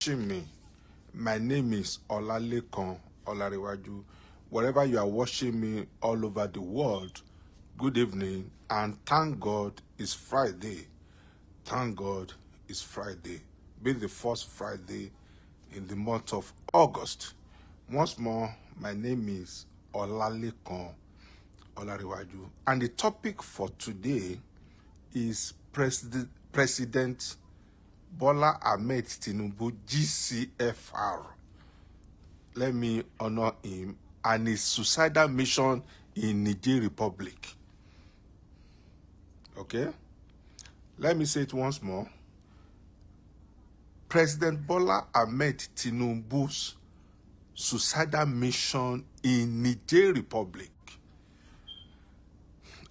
Me. My name is Olalekan Olariwaju. Wherever you are watching me all over the world, good evening, and thank God it's Friday. Thank God it's Friday. Being the first Friday in the month of August. Once more, my name is Olalekan Olariwaju. And the topic for today is President Bola Ahmed Tinubu, GCFR. Let me honor him and his suicidal mission in Niger Republic. Okay? Let me say it once more. President Bola Ahmed Tinubu's suicidal mission in Niger Republic.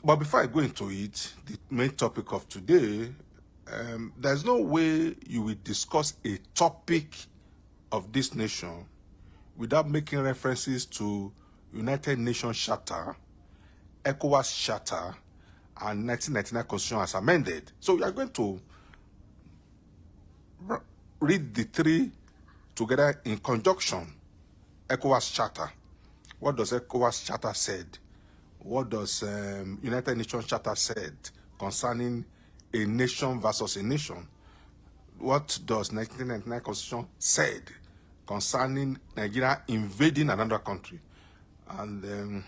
But before I go into it, the main topic of today, there's no way you will discuss a topic of this nation without making references to United Nations Charter, ECOWAS Charter, and 1999 Constitution as amended. So we are going to read the three together in conjunction. ECOWAS Charter. What does ECOWAS Charter said? What does United Nations Charter said concerning a nation versus a nation? What does 1999 Constitution said concerning Nigeria invading another country? And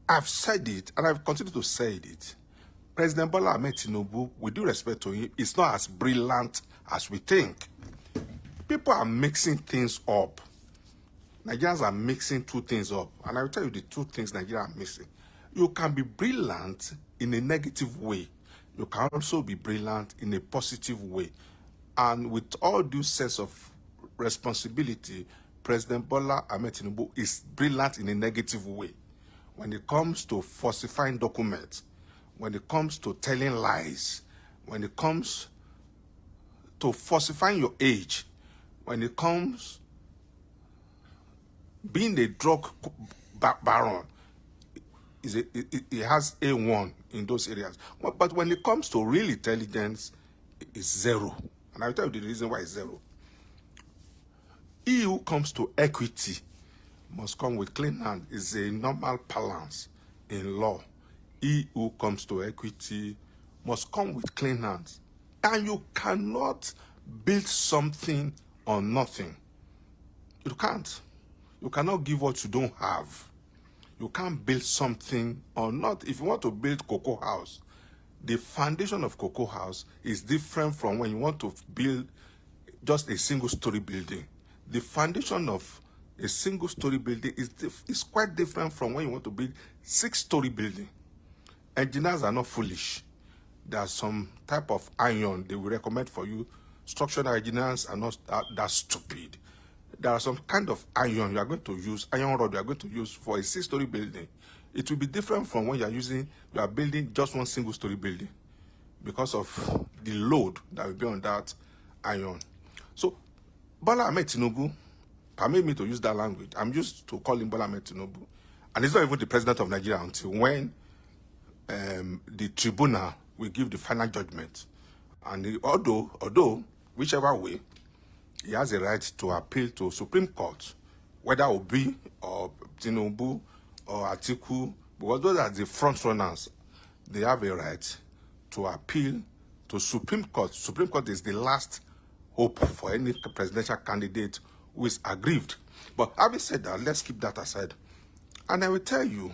I've said it, and I've continued to say it. President Bola Ahmed Tinubu, with due respect to him, is not as brilliant as we think. People are mixing things up. Nigerians are mixing two things up. And I will tell you the two things Nigerians are mixing. You can be brilliant in a negative way. You can also be brilliant in a positive way. And with all due sense of responsibility, President Bola Ahmed Tinubu is brilliant in a negative way. When it comes to falsifying documents, when it comes to telling lies, when it comes to falsifying your age, when it comes being a drug baron, it has A1 in those areas. But when it comes to real intelligence, it's zero. And I'll tell you the reason why it's zero. He who comes to equity must come with clean hand. It's a normal balance in law. He who comes to equity must come with clean hands. And you cannot build something on nothing. You can't. You cannot give what you don't have. You can't build something or not. If you want to build cocoa house, the foundation of cocoa house is different from when you want to build just a single story building. The foundation of a single story building is quite different from when you want to build 6-story building. Engineers are not foolish. There's some type of iron they will recommend for you. Structural engineers are not that stupid. There are some kind of iron you are going to use, iron rod you are going to use for a 6-story building. It will be different from when you are building just one single story building because of the load that will be on that iron. So, Bola Ahmed Tinubu, permit me to use that language. I'm used to calling Bola Ahmed Tinubu. And he's not even the president of Nigeria until when the tribunal will give the final judgment. And although, whichever way, he has a right to appeal to Supreme Court, whether Obi or Tinubu or Atiku, because those are the front runners. They have a right to appeal to Supreme Court. Supreme Court is the last hope for any presidential candidate who is aggrieved. But having said that, let's keep that aside. And I will tell you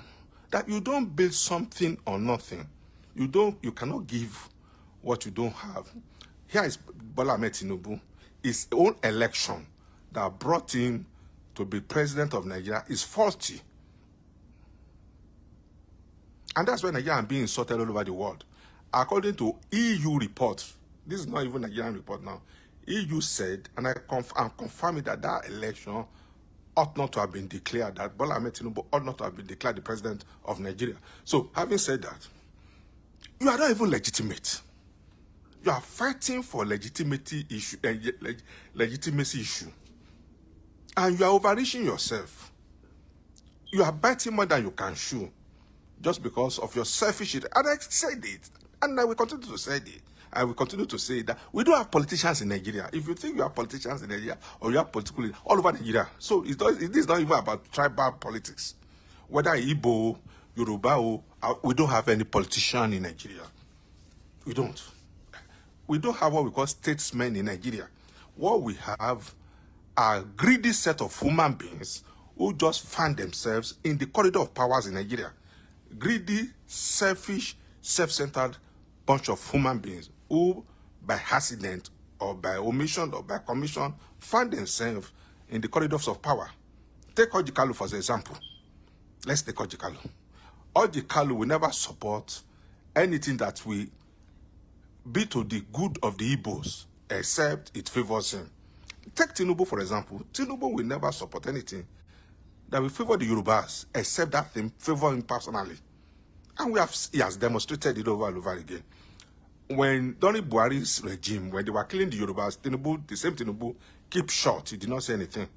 that you don't build something on nothing. You cannot give what you don't have. Here is Bola Ahmed Tinubu. His own election that brought him to be president of Nigeria is faulty. And that's why Nigeria is being insulted all over the world. According to EU reports, this is not even Nigerian report now, EU said, and I'm confirming that election ought not to have been declared, that Bola Ahmed Tinubu ought not to have been declared the president of Nigeria. So, having said that, you are not even legitimate. You are fighting for legitimacy issue. And you are overreaching yourself. You are biting more than you can chew just because of your selfish. And I said it. And I will continue to say it. I will continue to say that we don't have politicians in Nigeria. If you think you have politicians in Nigeria or you have political leaders all over Nigeria, so it is not even about tribal politics. Whether Igbo, Yoruba, we don't have any politician in Nigeria. We don't. We don't have what we call statesmen in Nigeria. What we have are a greedy set of human beings who just find themselves in the corridor of powers in Nigeria. Greedy, selfish, self-centered bunch of human beings who, by accident or by omission or by commission, find themselves in the corridors of power. Take Orji Kalu for example. Let's take Orji Kalu. Orji Kalu will never support anything that will be to the good of the Igbos, except it favors him. Take Tinubu, for example. Tinubu will never support anything that will favor the Yorubas, except that thing favor him personally. And he has demonstrated it over and over again. When during Buhari's regime, when they were killing the Yorubas, Tinubu, the same Tinubu, keep short. He did not say anything.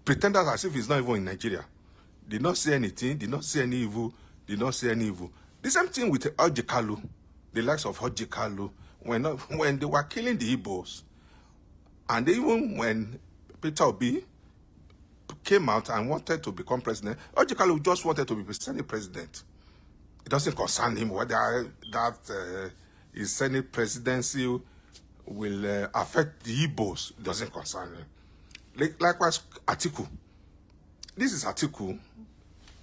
Pretended as if he's not even in Nigeria. Did not say anything, did not say any evil, did not say any evil. The same thing with Orji Kalu, the likes of Orji Kalu, when they were killing the Igbos, and even when Peter Obi came out and wanted to become president, Orji Kalu just wanted to be Senate president. It doesn't concern him whether his Senate presidency will affect the Igbos. It doesn't concern him. Likewise, Atiku. This is Atiku.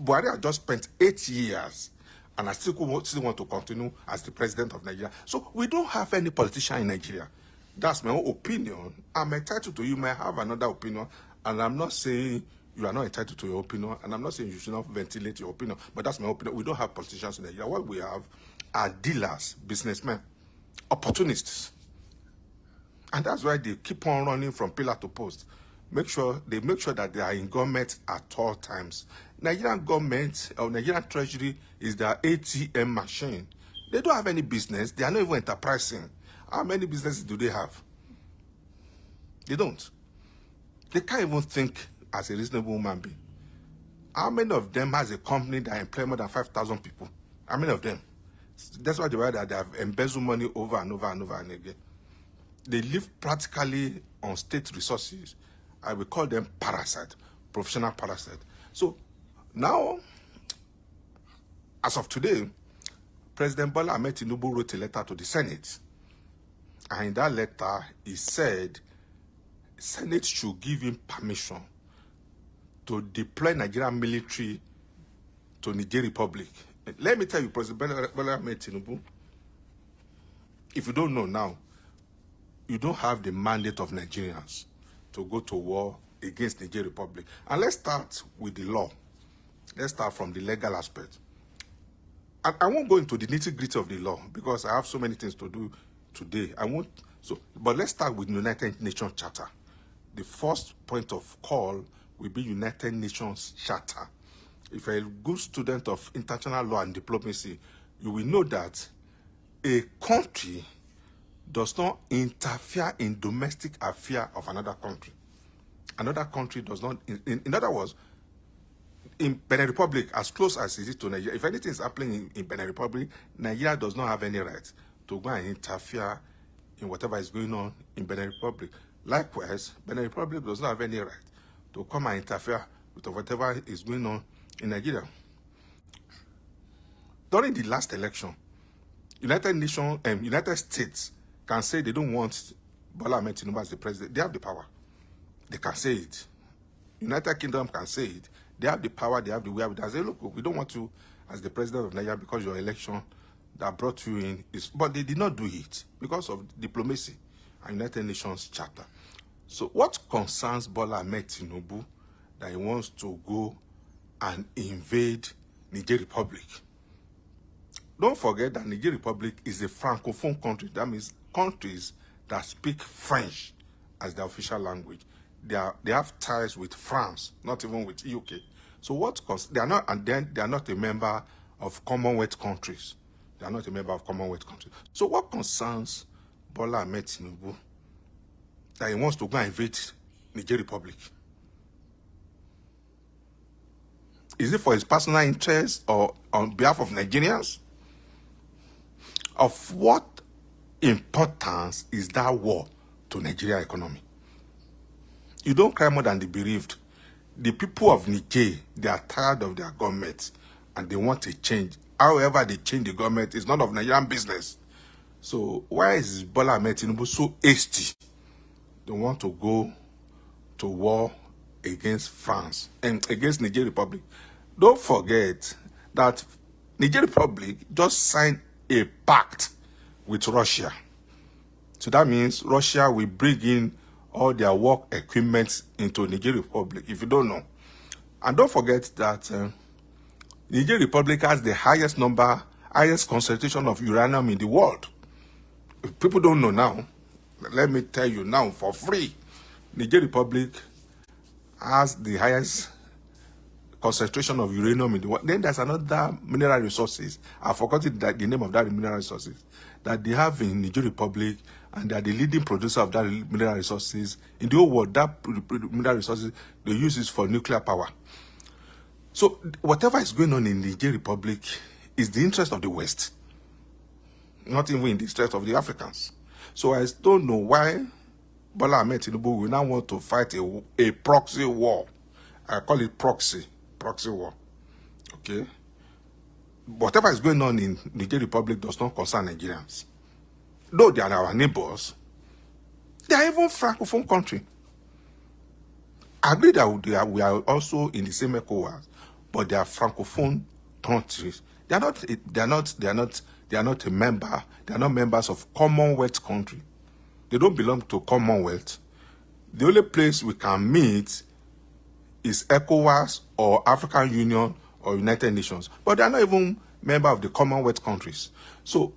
Buhari has just spent 8 years, and Atiku still want to continue as the president of Nigeria. So we don't have any politician in Nigeria. That's my own opinion. I'm entitled to. You may have another opinion, and I'm not saying you are not entitled to your opinion, and I'm not saying you should not ventilate your opinion, but that's my opinion. We don't have politicians in Nigeria. What we have are dealers, businessmen, opportunists. And that's why they keep on running from pillar to post. They make sure that they are in government at all times. Nigerian government or Nigerian treasury is their ATM machine. They don't have any business. They are not even enterprising. How many businesses do they have? They don't. They can't even think as a reasonable human being. How many of them has a company that employs more than 5,000 people? How many of them? That's why they have embezzled money over and over and over and again. They live practically on state resources. I will call them parasite, professional parasite. So now, as of today, President Bola Ahmed Tinubu wrote a letter to the Senate. And in that letter, he said Senate should give him permission to deploy Nigerian military to Niger Republic. Let me tell you, President Bola Ahmed Tinubu, if you don't know now, you don't have the mandate of Nigerians to go to war against Niger Republic. And let's start with the law. Let's start from the legal aspect. And I won't go into the nitty-gritty of the law because I have so many things to do today. But let's start with the United Nations Charter. The first point of call will be United Nations Charter. If you're a good student of international law and diplomacy, you will know that a country does not interfere in domestic affairs of another country. Another country does not, in other words, in Benin Republic, as close as it is to Nigeria, if anything is happening in Benin Republic, Nigeria does not have any right to go and interfere in whatever is going on in Benin Republic. Likewise, Benin Republic does not have any right to come and interfere with whatever is going on in Nigeria. During the last election, United States can say they don't want Bola Ahmed Tinubu as the president. They have the power. They can say it. United Kingdom can say it. They have the power, they have the will. They say, look, we don't want you as the president of Nigeria because your election that brought you in is... But they did not do it because of diplomacy and United Nations Charter. So what concerns Bola Ahmed Tinubu that he wants to go and invade Niger Republic? Don't forget that Niger Republic is a francophone country. That means countries that speak French as their official language. They have ties with France, not even with UK. So they are not, and then they are not a member of Commonwealth countries. They are not a member of Commonwealth countries. So what concerns Bola Ahmed Tinubu that he wants to go and invade Niger Republic? Is it for his personal interest or on behalf of Nigerians? Of what importance is that war to Nigeria economy? You don't cry more than the bereaved. The people of Niger, they are tired of their government and they want a change. However they change the government, it's none of Nigerian business. So why is Bola Ahmed Tinubu so hasty? They want to go to war against France and against Niger Republic. Don't forget that Niger Republic just signed a pact with Russia. So that means Russia will bring in all their work equipment into Niger Republic, if you don't know. And don't forget that Niger Republic has the highest concentration of uranium in the world. If people don't know now, let me tell you now for free. Niger Republic has the highest concentration of uranium in the world. Then there's another mineral resources. I forgot the name of that mineral resources that they have in Niger Republic, and they are the leading producer of that mineral resources in the whole world. That mineral resources, they use it for nuclear power. So whatever is going on in Niger Republic is the interest of the West, not even in the interest of the Africans. So I don't know why Bola Ahmed Tinubu will now want to fight a proxy war. I call it proxy war. Okay? Whatever is going on in Niger Republic does not concern Nigerians. Though they are our neighbors, they are even Francophone country. I agree that we are also in the same ECOWAS, but they are Francophone countries. They are not a member. They are not members of Commonwealth country. They don't belong to Commonwealth. The only place we can meet is ECOWAS or African Union or United Nations. But they are not even member of the Commonwealth countries. So,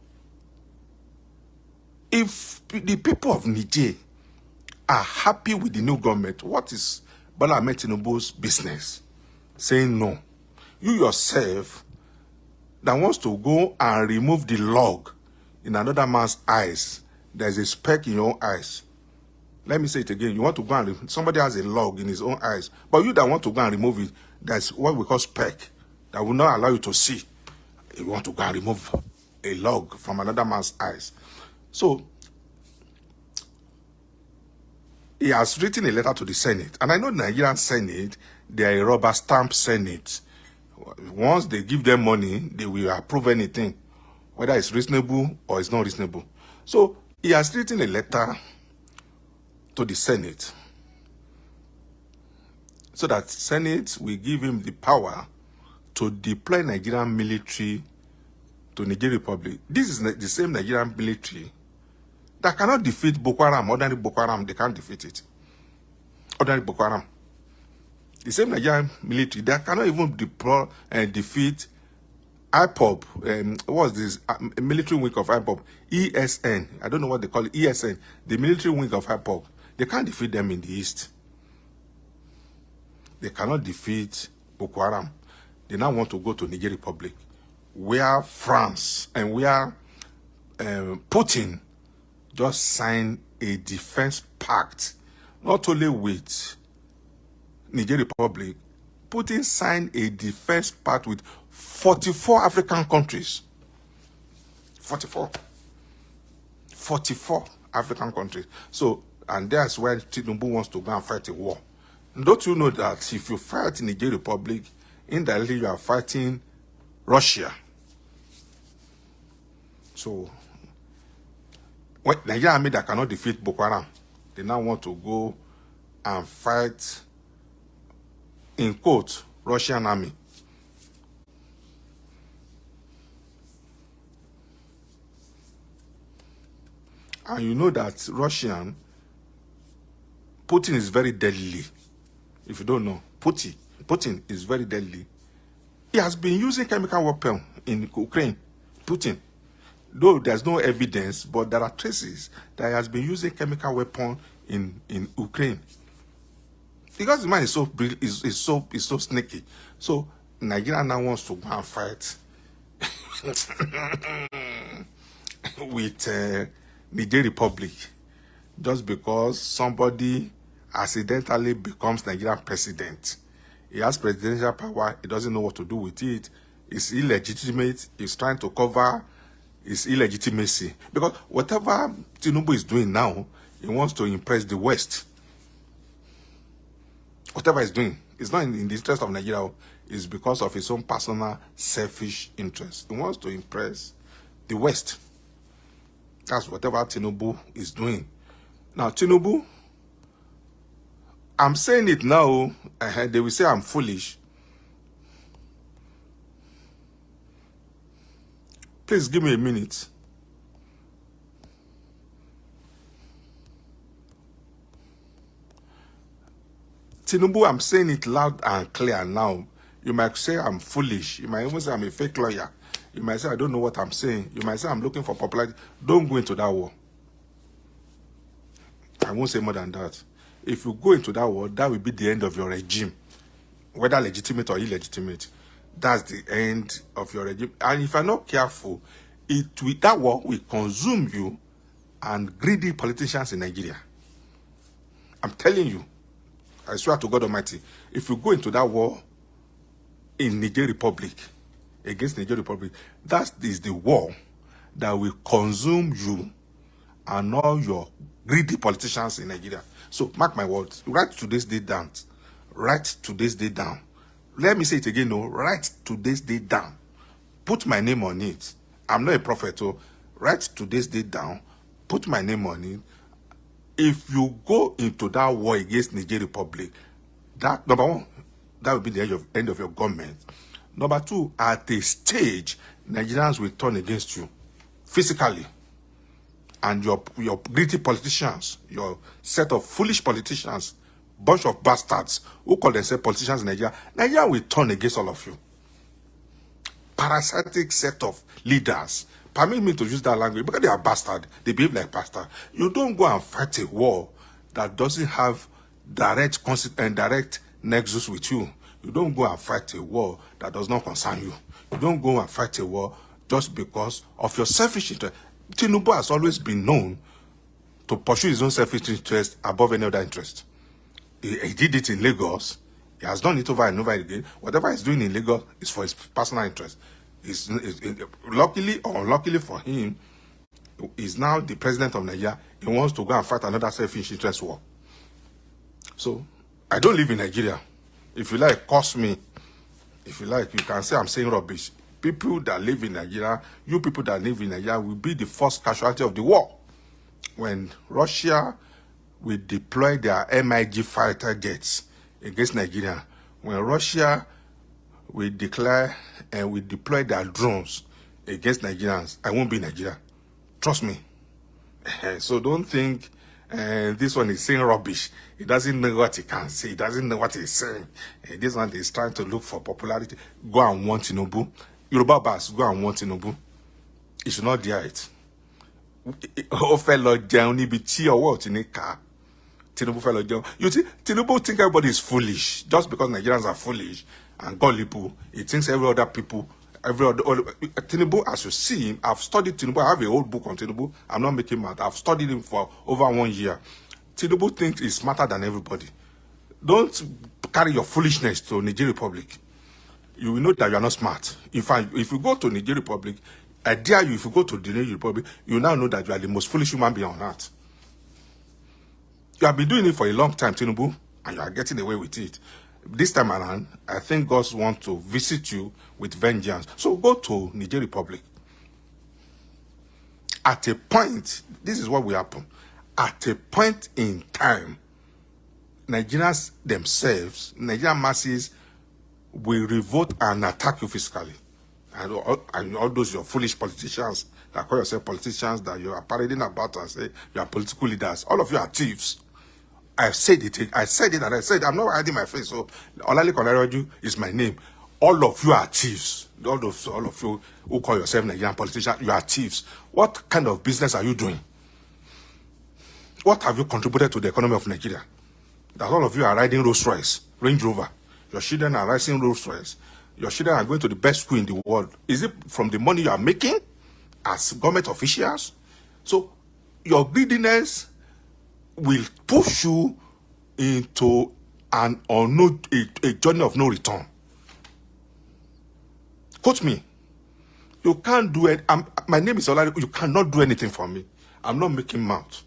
if the people of Niger are happy with the new government, what is Bola Ahmed Tinubu's business saying no? You yourself that wants to go and remove the log in another man's eyes, there's a speck in your own eyes. Let me say it again. You want to go and somebody has a log in his own eyes, but you that want to go and remove it, that's what we call speck that will not allow you to see. You want to go and remove a log from another man's eyes. So he has written a letter to the Senate, and I know the Nigerian Senate, they are a rubber stamp Senate. Once they give them money, they will approve anything, whether it's reasonable or it's not reasonable. So he has written a letter to the Senate so that Senate will give him the power to deploy Nigerian military to Niger Republic. This is the same Nigerian military that cannot defeat Boko Haram. Ordinary Boko Haram, they can't defeat it. Ordinary Boko Haram. The same Nigerian military that cannot even deploy and defeat IPOB. What's this? Military wing of IPOB. ESN. I don't know what they call it. ESN. The military wing of IPOB. They can't defeat them in the east. They cannot defeat Boko Haram. They now want to go to Niger Republic, where France and where Putin just signed a defense pact, not only with Niger Republic. Putin signed a defense pact with 44 African countries. 44 African countries. So, and that's where Tinubu wants to go and fight a war. Don't you know that if you fight in Niger Republic, indirectly you are fighting Russia? So, when Nigeria army that cannot defeat Boko Haram, they now want to go and fight, in quote, Russian army. And you know that Putin is very deadly. If you don't know, Putin is very deadly. He has been using chemical weapons in Ukraine, Putin. Though there's no evidence, but there are traces that he has been using chemical weapons in Ukraine. Because the man is so sneaky. So Nigeria now wants to go and fight with Niger Republic, just because somebody accidentally becomes Nigerian president. He has presidential power. He doesn't know what to do with it. It's illegitimate. He's trying to cover is illegitimacy. Because whatever Tinubu is doing now, he wants to impress the West. Whatever he's doing, it's not in the interest of Nigeria. It's because of his own personal, selfish interest. He wants to impress the West. That's whatever Tinubu is doing. Now, Tinubu, I'm saying it now. They will say I'm foolish. Please give me a minute. Tinubu, I'm saying it loud and clear now. You might say I'm foolish. You might even say I'm a fake lawyer. You might say I don't know what I'm saying. You might say I'm looking for popularity. Don't go into that war. I won't say more than that. If you go into that war, that will be the end of your regime. Whether legitimate or illegitimate. That's the end of your regime. And if you're not careful, that war will consume you and greedy politicians in Nigeria. I'm telling you. I swear to God Almighty, if you go into that war in Niger Republic, against Niger Republic, that is the war that will consume you and all your greedy politicians in Nigeria. So, mark my words. Write today's date down. Write today's date down. Let me say it again, no. Write today's date down. Put my name on it. I'm not a prophet, so write today's date down. Put my name on it. If you go into that war against Niger Republic, that, number one, that will be the end of your government. Number two, at a stage, Nigerians will turn against you physically. And your greedy politicians, your set of foolish politicians, bunch of bastards who call themselves politicians in Nigeria will turn against all of you. Parasitic set of leaders. Permit me to use that language because they are bastard. They behave like bastard. You don't go and fight a war that doesn't have direct nexus with you. You don't go and fight a war that does not concern you. You don't go and fight a war just because of your selfish interest. Tinubu has always been known to pursue his own selfish interest above any other interest. He did it in Lagos. He has done it over and over again. Whatever he's doing in Lagos is for his personal interest. Luckily or unluckily for him, he's now the president of Nigeria. He wants to go and fight another selfish interest war. So, I don't live in Nigeria. If you like, curse me. If you like, you can say I'm saying rubbish. People that live in Nigeria, you people that live in Nigeria will be the first casualty of the war. When Russia will deploy their MiG fighter jets against Nigeria, when Russia will declare and will deploy their drones against Nigerians, I won't be in Nigeria. Trust me. So don't think this one is saying rubbish. He doesn't know what he can say. He doesn't know what he's saying. This one is trying to look for popularity. Go and want Tinubu. Yoruba Bass, go and want Tinubu. He should not dare it. Oh, fellow Johnny be or what in a car. Tinubu fellow John. You see, Tinubu think everybody is foolish just because Nigerians are foolish and gullible. He thinks Tinubu, as you see him, I've studied Tinubu. I have a whole book on Tinubu. I'm not making math. I've studied him for over 1 year. Tinubu thinks he's smarter than everybody. Don't carry your foolishness to Niger Republic. You will know that you are not smart. If you go to Niger Republic, I dare you, if you go to the Niger Republic, you now know that you are the most foolish human being on earth. You have been doing it for a long time, Tinubu, and you are getting away with it. This time around, I think God wants to visit you with vengeance. So go to Niger Republic. At a point, this is what will happen. At a point in time, Nigerians themselves, Nigerian masses, will revolt and attack you physically. And all those your foolish politicians that call yourself politicians that you are parading about and say you are political leaders, all of you are thieves. I've said it and I said, I'm not hiding my face. So, Asiwaju is my name. All of you are thieves. All of you who call yourself Nigerian politicians, you are thieves. What kind of business are you doing? What have you contributed to the economy of Nigeria? That all of you are riding Rolls Royce, Range Rover. Your children are riding Rolls Royce. Your children are going to the best school in the world. Is it from the money you are making as government officials? So, your greediness will push you into a journey of no return. Quote me. You can't do it. My name is Olari. You cannot do anything for me. I'm not making mouth.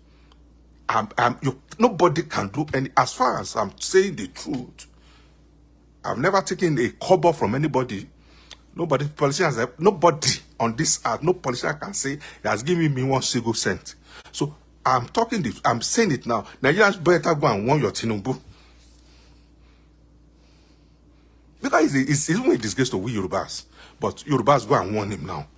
Nobody can do any. As far as I'm saying the truth, I've never taken a kobo from anybody. Nobody, politicians, nobody on this earth, no politician can say he has given me 1 single cent. So I'm talking this. I'm saying it now. Nigerians better go and warn your Tinubu. Because it's even a disgrace to we Yorubas. But Yorubas go and warn him now.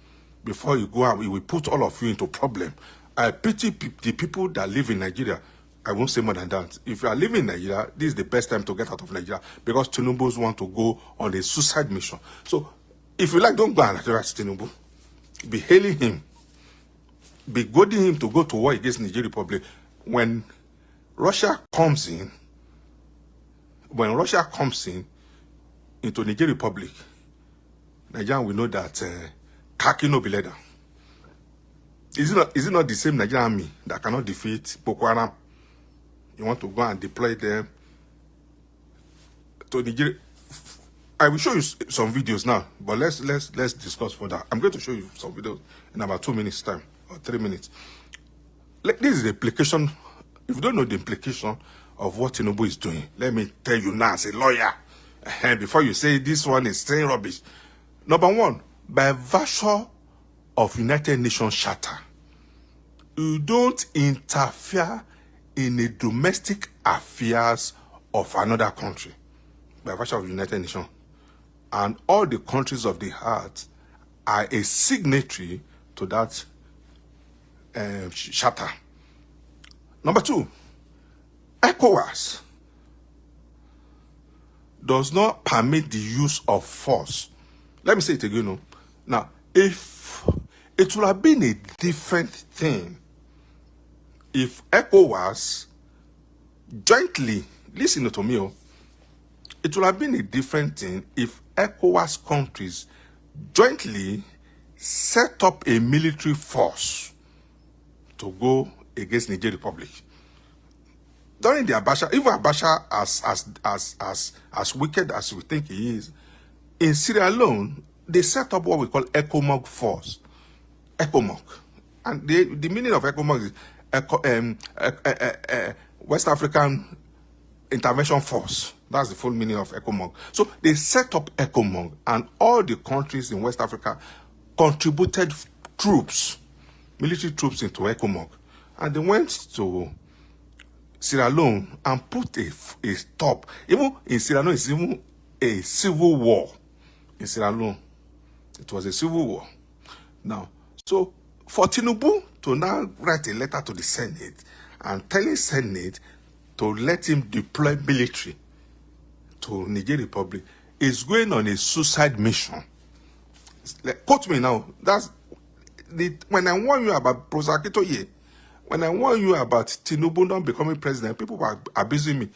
Before you go out, he will put all of you into problem. I pity the people that live in Nigeria. I won't say more than that. If you are living in Nigeria, this is the best time to get out of Nigeria. Because Tinubus want to go on a suicide mission. So, if you like, don't go and harass Tinubu. Be hailing him. Be goading him to go to war against Nigeria Republic. When Russia comes in into Nigeria Republic, Nigeria will know that khaki no be leather. Is it not the same Nigerian army that cannot defeat Boko Haram? You want to go and deploy them to Nigeria? I will show you some videos now, but let's discuss further. I'm going to show you some videos in about 2 minutes time or 3 minutes. This is the implication. If you don't know the implication of what Tinubu is doing, let me tell you now as a lawyer, before you say this one is saying rubbish. Number one, by virtue of United Nations Charter, you don't interfere in the domestic affairs of another country. By virtue of United Nations. And all the countries of the earth are a signatory to that charter. Number two, ECOWAS does not permit the use of force. Let me say it again. No? Now, if it would have been a different thing if ECOWAS jointly, listen to me, it would have been a different thing if ECOWAS countries jointly set up a military force to go against Nigeria Republic. During the Abacha, even Abacha as wicked as we think he is, in Syria alone, they set up what we call ECOMOG force. ECOMOG. And the meaning of ECOMOG is West African Intervention Force. That's the full meaning of ECOMOG. So they set up ECOMOG, and all the countries in West Africa contributed troops, military troops into ECOMOG. And they went to Sierra Leone and put a stop. Even in Sierra Leone, it's even a civil war. In Sierra Leone, it was a civil war. Now, so for Tinubu to now write a letter to the Senate and telling Senate to let him deploy military to Nigeria Republic is going on a suicide mission. Quote me now. That's when I warn you about Prosakitoye, when I warn you about Tinubu not becoming president, people were abusing me.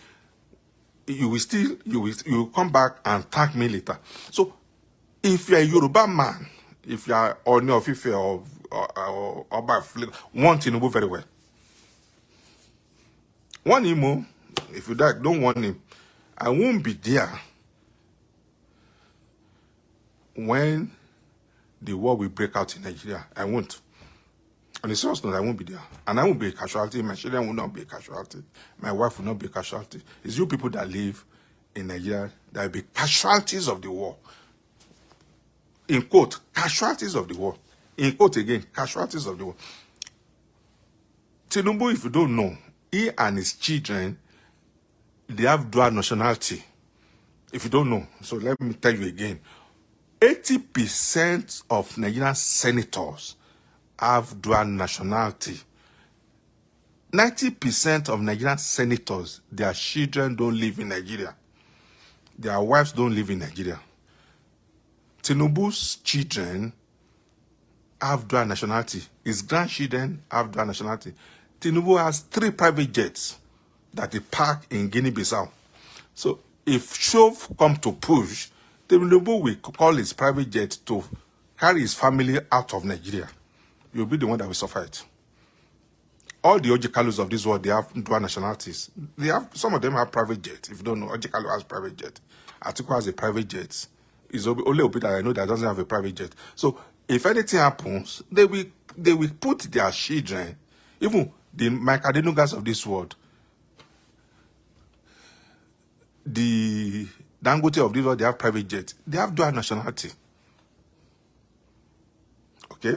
You will come back and thank me later. So if you're a Yoruba man, if you are Oni of Ife or want Tinubu very well. Warn him, if you die, don't warn him. I won't be there when the war will break out in Nigeria. I won't. On the serious note, I won't be there. And I won't be a casualty. My children will not be a casualty. My wife will not be a casualty. It's you people that live in Nigeria that will be casualties of the war. In quote, casualties of the war. In quote again, casualties of the war. Tinubu, if you don't know, he and his children, they have dual nationality. If you don't know, so let me tell you again. 80% of Nigerian senators have dual nationality. 90% of Nigerian senators, their children don't live in Nigeria. Their wives don't live in Nigeria. Tinubu's children have dual nationality. His grandchildren have dual nationality. Tinubu has 3 private jets that he park in Guinea-Bissau. So if shove come to push, Tinubu will call his private jet to carry his family out of Nigeria. You'll be the one that will suffer it. All the Ojikalos of this world, they have dual nationalities. Some of them have private jets. If you don't know, Ojikalo has private jet. Atiku has a private jet. It's only Obi that I know that doesn't have a private jet. So if anything happens, they will put their children, even the Macadenugas of this world, the Dangote of this world, they have private jets. They have dual nationality. Okay?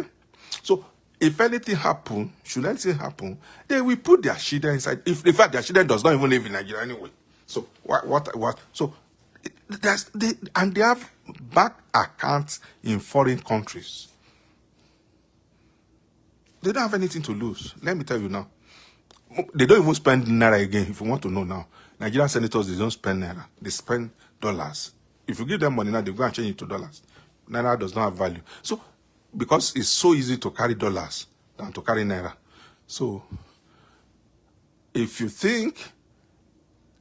So, if anything happen, should anything happen, they will put their children inside. If in fact their children does not even live in Nigeria anyway. So what? So they have bank accounts in foreign countries. They don't have anything to lose. Let me tell you now. They don't even spend naira again. If you want to know now, Nigerian senators, they don't spend naira. They spend dollars. If you give them money now, they go and change it to dollars. Naira does not have value. So because it's so easy to carry dollars than to carry naira. So, if you think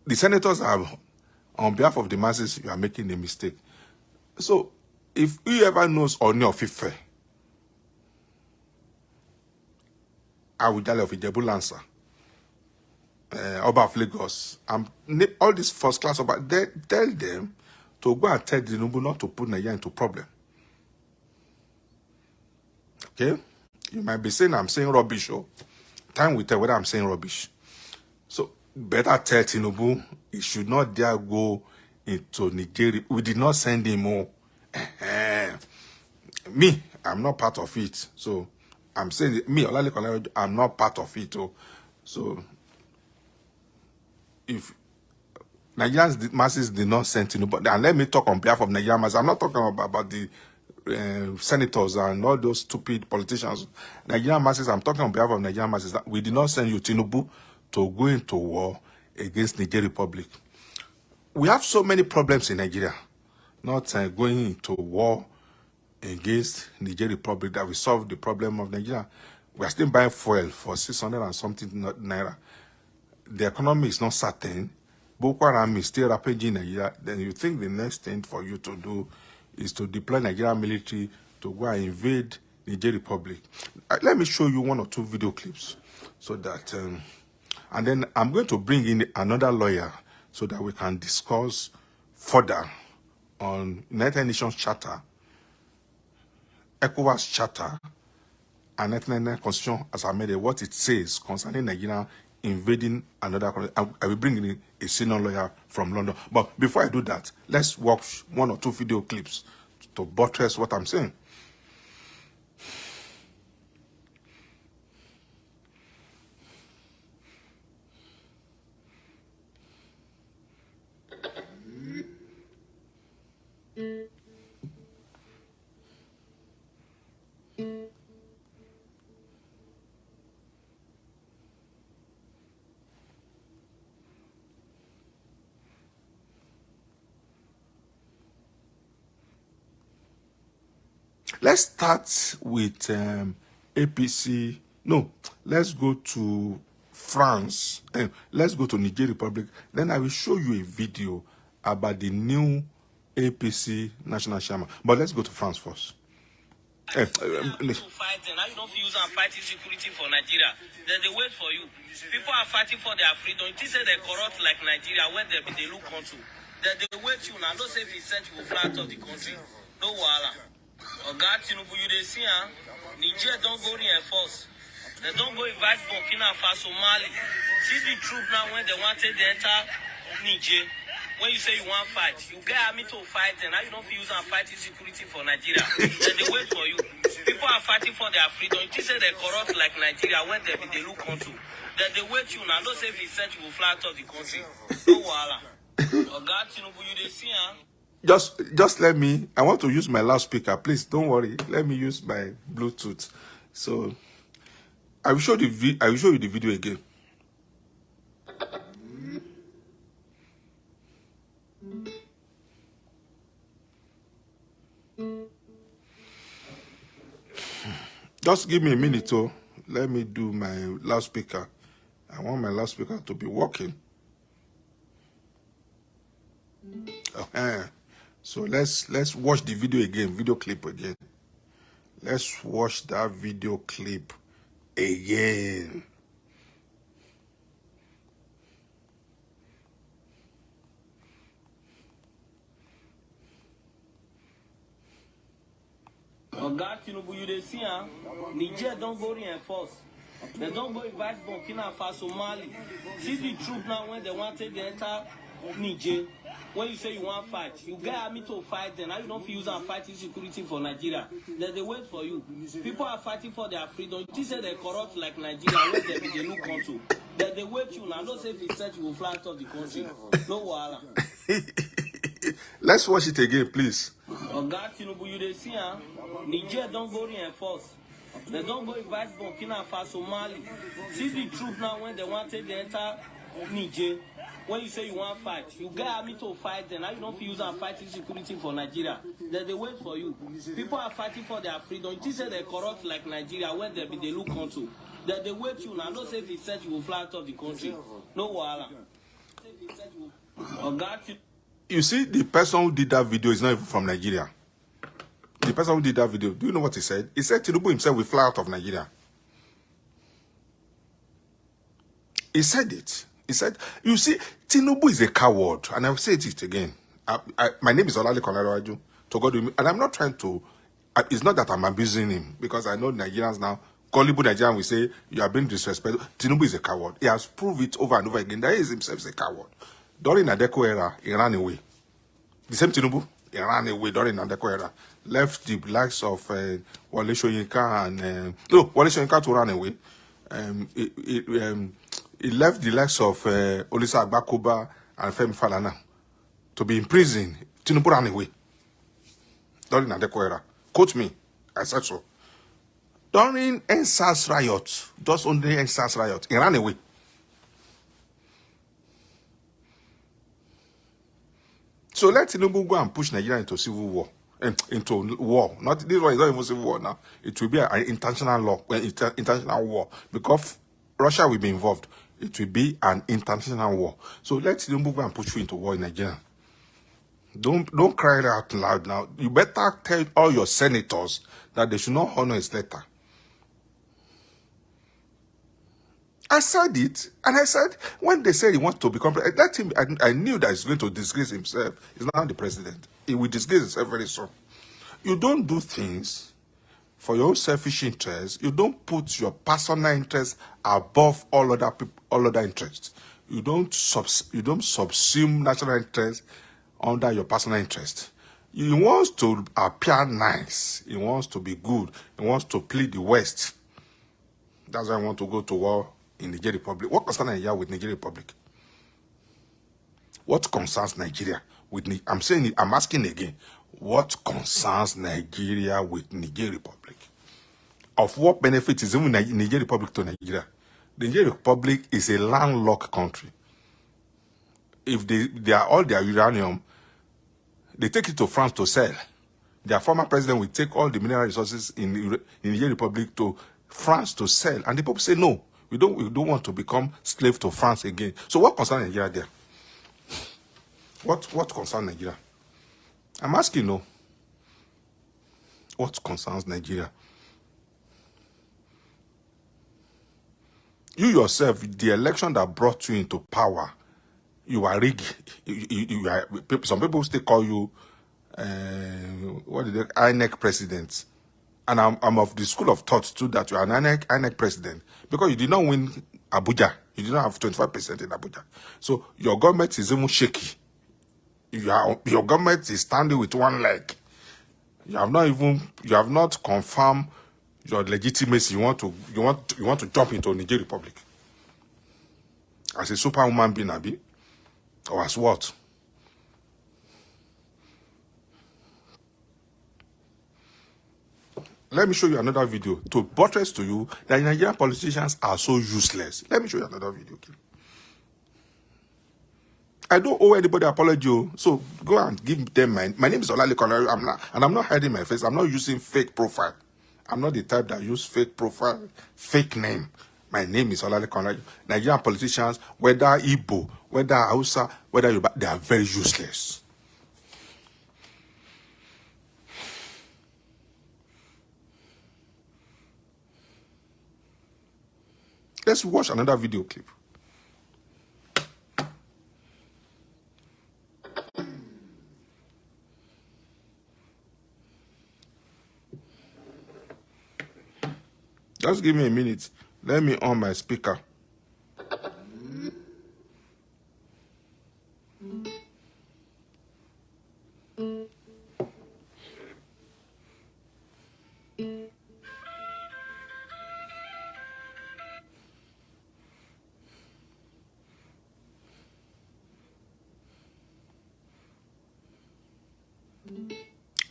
the senators are on behalf of the masses, you are making a mistake. So, if whoever knows Oni of Ife, Awujale of Ijebu Lansa, Oba of Lagos, all these first class Oba, they tell them to go and tell Tinubu not to put Nigeria into problem. Okay? You might be saying I'm saying rubbish. Oh. Time will tell whether I'm saying rubbish. So, better tell Tinubu he should not dare go into Nigeria. We did not send him more. Me, I'm not part of it. So, I'm saying, me, I'm not part of it. Oh. So, if Nigerian masses did not send Tinubu, and let me talk on behalf of Nigerian masses. I'm not talking about the senators and all those stupid politicians. Nigerian masses, I'm talking on behalf of Nigerian masses. That we did not send you, Tinubu, to go into war against Niger Republic. We have so many problems in Nigeria. Not going into war against Niger Republic that we solve the problem of Nigeria. We are still buying fuel for 600 and something naira. The economy is not certain. Boko Haram is still rapaging Nigeria. Then you think the next thing for you to do is to deploy Nigerian military to go and invade Niger Republic. Let me show you one or two video clips so that, and then I'm going to bring in another lawyer so that we can discuss further on United Nations Charter, ECOWAS Charter, and 1999 Constitution as amended, what it says concerning Nigeria invading another country. I will bring in a senior lawyer from London. But before I do that, let's watch one or two video clips to buttress what I'm saying. Let's start with APC. No, let's go to France. Let's go to Niger Republic. Then I will show you a video about the new APC national chairman. But let's go to France first. To fight, and now you don't feel and fighting security for Nigeria. Then they wait for you. People are fighting for their freedom. It is they corrupt like Nigeria when they look onto. Then they wait you now. Don't say if he sent you fly out of the country. No wala. Or God Tinubu, you they see, Niger don't go reinforce. They don't go invite Burkina Faso, Mali. See the troop now when they wanted to enter Niger. When you say you want to fight, you get army to fight, and now you don't feel and fighting security for Nigeria. Then they wait for you. People are fighting for their freedom. It is they corrupt like Nigeria when they look onto. Then they wait you now. Don't say if he sent you will fly out of the country. No wala. Or God Tinubu, you they see, Just let me, I want to use my loudspeaker. Please don't worry. Let me use my Bluetooth. So I will show you the video again. Just give me a minute, oh. Let me do my loudspeaker. I want my loudspeaker to be working. So let's watch the video clip again. Let's watch that video clip again. Oga Tinubu, you dey see am? Niger don't go reinforce. They don't go invite Burkina Faso, Mali. See the troop now when they want to enter Niger. When you say you want fight, you get army to fight them. Now you don't feel use and fight insecurity for Nigeria. Then they wait for you. People are fighting for their freedom. You say they corrupt like Nigeria, where they look onto. Then they wait you now. Don't say if it's set, you will fly out of the country. No wahala. Let's watch it again, please. Oga Tinubu, you dey see am? Niger don't go reinforce. They don't go invite Burkina Faso, Mali. See the troop now when they want to enter Niger. When you say you want fight, you get army to fight them. Now you don't feel use and fight insecurity for Nigeria. Then they wait for you. People are fighting for their freedom. You say they corrupt like Nigeria, where they look onto. Then they wait you now. Don't say if it's set, you will fly out of the country. No wahala. Oga Tinubu. You see, the person who did that video is not even from Nigeria. The person who did that video, do you know what he said? He said Tinubu himself will fly out of Nigeria. He said it. He said, you see, Tinubu is a coward. And I will say it again. My name is Olale Konarewaju. To God with me. And I'm not trying to, it's not that I'm abusing him. Because I know Nigerians now, gullible Nigerians will say, you are being disrespectful. Tinubu is a coward. He has proved it over and over again that he is himself a coward. During Adeko era, he ran away. The same Tinubu, he ran away during Adeko era. Left the likes of Wale Soyinka and... no, Wale Soyinka to run away. He left the likes of Olisa Agbakoba and Femi Falana to be in prison. Tinubu ran away. During Adeko era. Quote me. I said so. During NSAS riot, just only NSAS riot, he ran away. So let Tinubu go and push Nigeria into civil war, into war. Not this one is not even civil war now. It will be an international international war because Russia will be involved. It will be an international war. So let Tinubu go and push you into war in Nigeria. Don't cry out loud now. You better tell all your senators that they should not honor his letter. I said it, and I said, when they said he wants to become president, let him, I knew that he's going to disgrace himself. He's not the president. He will disgrace himself very soon. You don't do things for your own selfish interests. You don't put your personal interests above all other people, all other interests. You don't subsume national interests under your personal interest. He wants to appear nice. He wants to be good. He wants to plead the West. That's why I want to go to war in Niger Republic. What concerns Nigeria with Niger Republic? What concerns Nigeria with Niger? I'm saying it, I'm asking again. What concerns Nigeria with Niger Republic? Of what benefit is even Niger Republic to Nigeria? The Niger Republic is a landlocked country. If they are all their uranium, they take it to France to sell. Their former president will take all the mineral resources in Niger Republic to France to sell. And the people say, no, we don't want to become slave to France again. So what concerns Nigeria there? What concerns Nigeria? I'm asking, no. What concerns Nigeria? You yourself, the election that brought you into power, you are rigged. You are, some people still call you, INEC president. And I'm of the school of thought too that you are an INEC president because you did not win Abuja. You did not have 25% in Abuja. So your government is even shaky. Your government is standing with one leg. You have not confirmed your legitimacy. You want to jump into Niger Republic as a superwoman being Abi, or as what? Let me show you another video to buttress to you that Nigerian politicians are so useless. Let me show you another video. Okay? I don't owe anybody apology, so go and give them my name is Olale Konarewaju. I'm not hiding my face. I'm not using fake profile. I'm not the type that use fake profile, fake name. My name is Olale Konarewaju. Nigerian politicians, whether Igbo, whether Hausa, whether Yoruba, they are very useless. Let's watch another video clip. Just give me a minute. Let me on my speaker.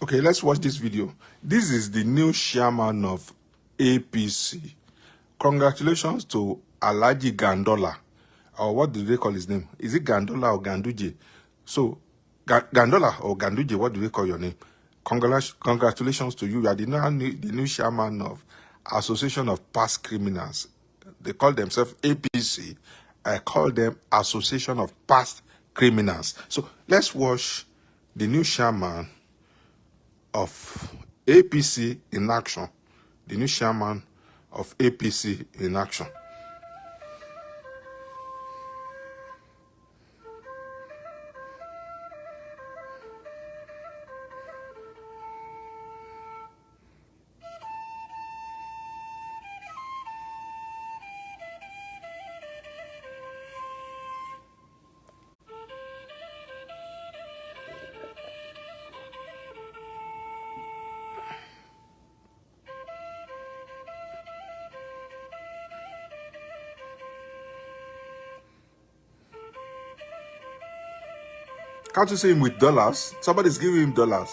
Okay, let's watch this video. This is the new chairman of APC. Congratulations to Alhaji Gandola. Or what do they call his name? Is it Gandola or Ganduje? So, Gandola or Ganduje, what do they call your name? Congratulations to you. You are the new chairman of Association of Past Criminals. They call themselves APC. I call them Association of Past Criminals. So, let's watch the new chairman of APC in action. The new chairman of APC in action. Can't you see him with dollars? Somebody's giving him dollars.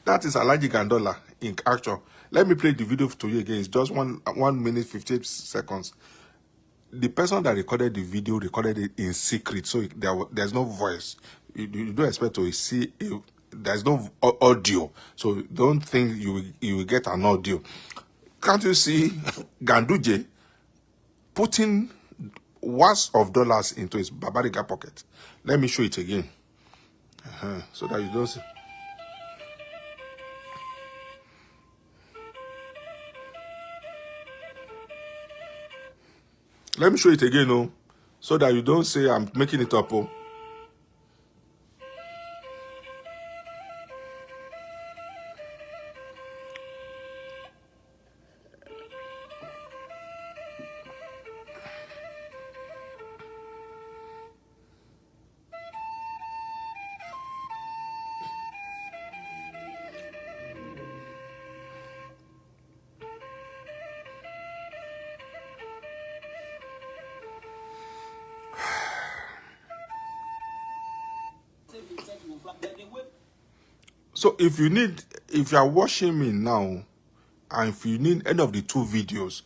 That is Alhaji Gandola in action. Let me play the video to you again. It's just 1 minute 58 seconds. The person that recorded the video recorded it in secret, so there's no voice. You don't expect to see. There's no audio, so don't think you will get an audio. Can't you see Ganduje putting worth of dollars into his Babariga pocket? Let me show it again, so that you don't see. Let me show it again, so that you don't say I'm making it up. So if you are watching me now, and if you need any of the two videos,